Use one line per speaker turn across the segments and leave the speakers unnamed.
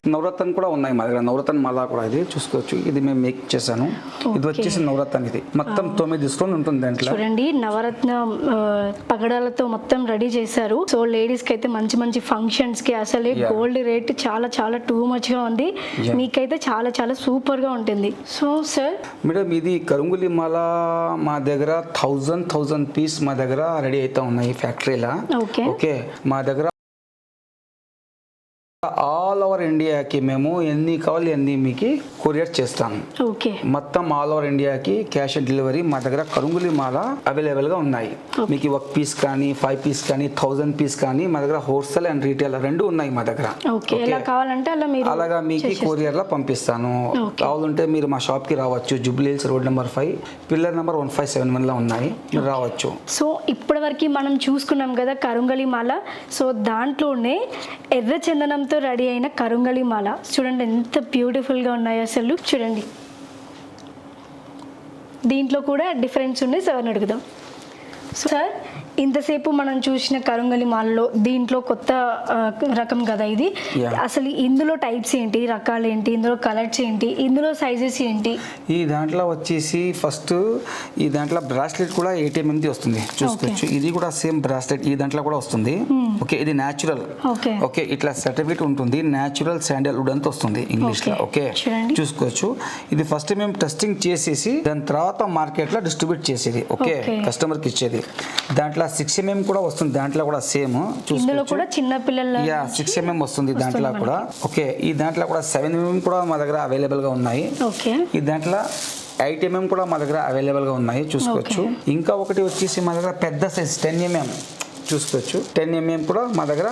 నవరత్న కూడా ఉన్నాయి మా దగ్గర. నవరత్న మాల కూడా ఇది చూసుకోవచ్చు. ఇది మేము మేక్ చేశాను. ఇది వచ్చేసి నవరత్న. ఇది మొత్తం 9 స్టోన్ ఉంటుంది దాంట్లో.
చూడండి నవరత్న పగడాలతో మొత్తం రెడీ చేశారు. సో లేడీస్ కి అయితే మంచి మంచి ఫంక్షన్స్ కి అసలే గోల్డ్ రేట్ చాలా చాలా టూ మచ్ గా ఉంది. మీకైతే చాలా చాలా సూపర్ గా ఉంటుంది. సో సార్
మేడం ఇది కరుంగులి మాల మా దగ్గర 1000 పీస్ మా దగ్గర రెడీ అవుతా ఉన్నాయి ఫ్యాక్టరీలా. ఓకే మా దగ్గర ఆల్ ఓవర్ ఇండియాకి మేము ఎన్ని కావాలి అన్ని మీకు కొరియర్ చేస్తాము. మొత్తం ఆల్ ఓవర్ ఇండియాకి క్యాష్ ఆన్ డెలివరీ మా దగ్గర కరుంగులి మాల అవైలబుల్ గా ఉన్నాయి. మీకు 1 పీస్ కానీ 5 పీస్ కానీ 1000 పీస్ కానీ మా దగ్గర హోల్సేల్ అండ్ రీటైల్ రెండు ఉన్నాయి మా దగ్గర. అలాగా మీకు కొరియర్ లో పంపిస్తాను. కావాలంటే మీరు మా షాప్ కి రావచ్చు. Jubilee hills road number 5 pillar number 1571 లో ఉన్నాయి. మీరు రావచ్చు.
సో ఇప్పటి వరకు మనం చూసుకున్నాం కదా కరుంగలి మాల. సో దాంట్లోనే ఎర్ర చందనంతో రెడీ అయిన కరుంగలి మాల చూడండి ఎంత బ్యూటిఫుల్ గా ఉన్నాయో అసలు. చూడండి దీంట్లో కూడా డిఫరెన్స్ ఉన్నాయి. సార్ అడుగుదాం. సార్ ఇంతసేపు మనం చూసిన కరుంగలి మాలలో దీంట్లో కొత్త రకం కదా ఇది. అసలు ఇందులో టైప్స్ ఏంటి, రకాలు ఏంటి, ఇందులో కలర్స్ ఏంటి, ఇందులో సైజెస్ ఏంటి?
ఈ దాంట్లో వచ్చేసి ఫస్ట్ ఈ దాంట్లో బ్రాస్లెట్ కూడా 8mm వస్తుంది చూసుకోవచ్చు. ఇది కూడా సేమ్ బ్రాస్లెట్ ఈ దాంట్లో కూడా వస్తుంది. ఓకే ఇది న్యాచురల్. ఓకే ఇట్లా సర్టిఫికేట్ ఉంటుంది. న్యాచురల్ శాండల్వుడ్ అంతా వస్తుంది ఇంగ్లీష్ లో. ఓకే చూసుకోవచ్చు. ఇది ఫస్ట్ మేము టెస్టింగ్ చేసేసి దాని తర్వాత మార్కెట్ లో డిస్ట్రిబ్యూట్ చేసేది. ఓకే కస్టమర్ కి ఇచ్చేది. దాంట్లో 6mm కూడా వస్తుంది. దాంట్లో కూడా సేమ్ చూసుకోవచ్చు.
చిన్న పిల్లల
6mm వస్తుంది దాంట్లో కూడా. ఓకే ఈ దాంట్లో కూడా 7mm కూడా మా దగ్గర అవైలబుల్ గా ఉన్నాయి. ఈ దాంట్లో 8mm కూడా మా దగ్గర అవైలబుల్ గా ఉన్నాయి చూసుకోవచ్చు. ఇంకా ఒకటి వచ్చేసి మా దగ్గర పెద్ద సైజ్ 10mm చూసుకోవచ్చు. 10mm కూడా మా దగ్గర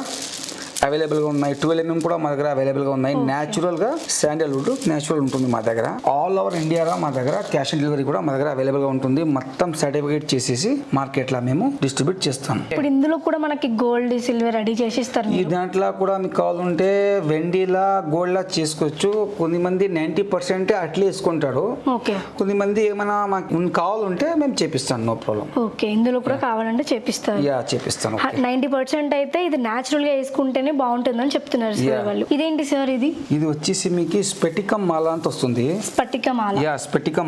అవైలబుల్ గా ఉన్నాయి. 12mm కూడా మా దగ్గర అవైలబుల్ గా ఉన్నాయి. న్యాచురల్ గా శాండల్వుడ్ న్యాచురల్ ఉంటుంది మా దగ్గర. ఆల్ ఓవర్ ఇండియాలో మా దగ్గర క్యాష్ ఆన్ డెలివరీ కూడా మా దగ్గర అవైలబుల్ గా ఉంటుంది. మొత్తం సర్టిఫికేట్ చేసేసి మార్కెట్ లో మేము డిస్ట్రిబ్యూట్ చేస్తాం.
ఇప్పుడు ఇందులో కూడా మనకి గోల్డ్ సిల్వర్ రెడీ చేసి ఇస్తారు.
ఈ దాంట్లో కూడా మీకు కావాలంటే వెండిలా గోల్డ్ లా చేసుకోవచ్చు. కొంతమంది 90% అట్లే వేసుకుంటాడు. కొంతమంది ఏమైనా మాకు కావాలంటే మేము చేపిస్తాను. No problem.
ఓకే ఇందులో కూడా కావాలంటే చేపిస్తారు.
చేపిస్తాను.
90% అయితే ఇది న్యాచురల్ గా వేసుకుంటేనే బాగుంటుందని చెప్తున్నారు సార్ వాళ్ళు. ఇదేంటి సార్ ఇది?
ఇది వచ్చేసి మీకు స్పెటికం మాల అంత వస్తుంది.
స్ఫటికం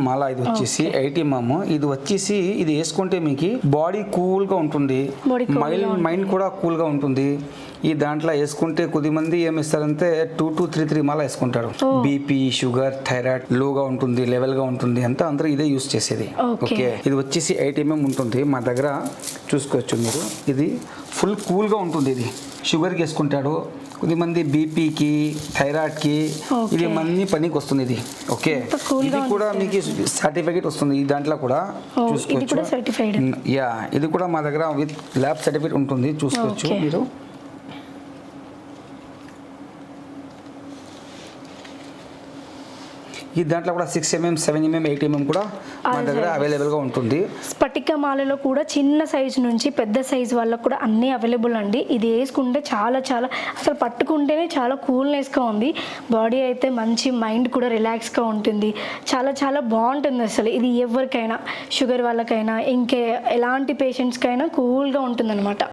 మాల ఇది వచ్చేసి 80mm. ఇది వచ్చేసి ఇది వేసుకుంటే మీకు బాడీ కూల్ గా ఉంటుంది. మైండ్ కూడా కూల్ గా ఉంటుంది. ఈ దాంట్లో వేసుకుంటే కొద్దిమంది ఏమిస్తారంటే 2 to 3 మాల వేసుకుంటారు. బీపీ షుగర్ థైరాయిడ్ లోగా ఉంటుంది, లెవెల్ గా ఉంటుంది అంతా అందరూ ఇదే యూస్ చేసేది. ఓకే ఇది వచ్చేసి 8mm ఉంటుంది మా దగ్గర చూసుకోవచ్చు మీరు. ఇది ఫుల్ కూల్ గా ఉంటుంది. ఇది షుగర్కి వేసుకుంటాడు. కొద్దిమంది బీపీకి థైరాయిడ్కి ఇది మన్ని పనికి వస్తుంది. ఇది ఓకే ఇది కూడా మీకు సర్టిఫికేట్ వస్తుంది. ఈ దాంట్లో కూడా చూసుకోవచ్చు. ఇది కూడా మా దగ్గర విత్ ల్యాబ్ సర్టిఫికేట్ ఉంటుంది చూసుకోవచ్చు మీరు. ఈ దాంట్లో కూడా 6mm 7mm 8mm కూడా మా దగ్గర అవైలబుల్ గా ఉంటుంది.
స్ఫటిక మాలలో కూడా చిన్న సైజు నుంచి పెద్ద సైజు వాళ్ళకు కూడా అన్ని అవైలబుల్ అండి. ఇది వేసుకుంటే చాలా చాలా అసలు పట్టుకుంటేనే చాలా కూల్నెస్ గా ఉంది. బాడీ అయితే మంచి మైండ్ కూడా రిలాక్స్ గా ఉంటుంది. చాలా చాలా బాగుంటుంది అసలు. ఇది ఎవరికైనా షుగర్ వాళ్ళకైనా ఇంకే ఎలాంటి పేషెంట్స్ కైనా కూల్ గా ఉంటుంది అనమాట.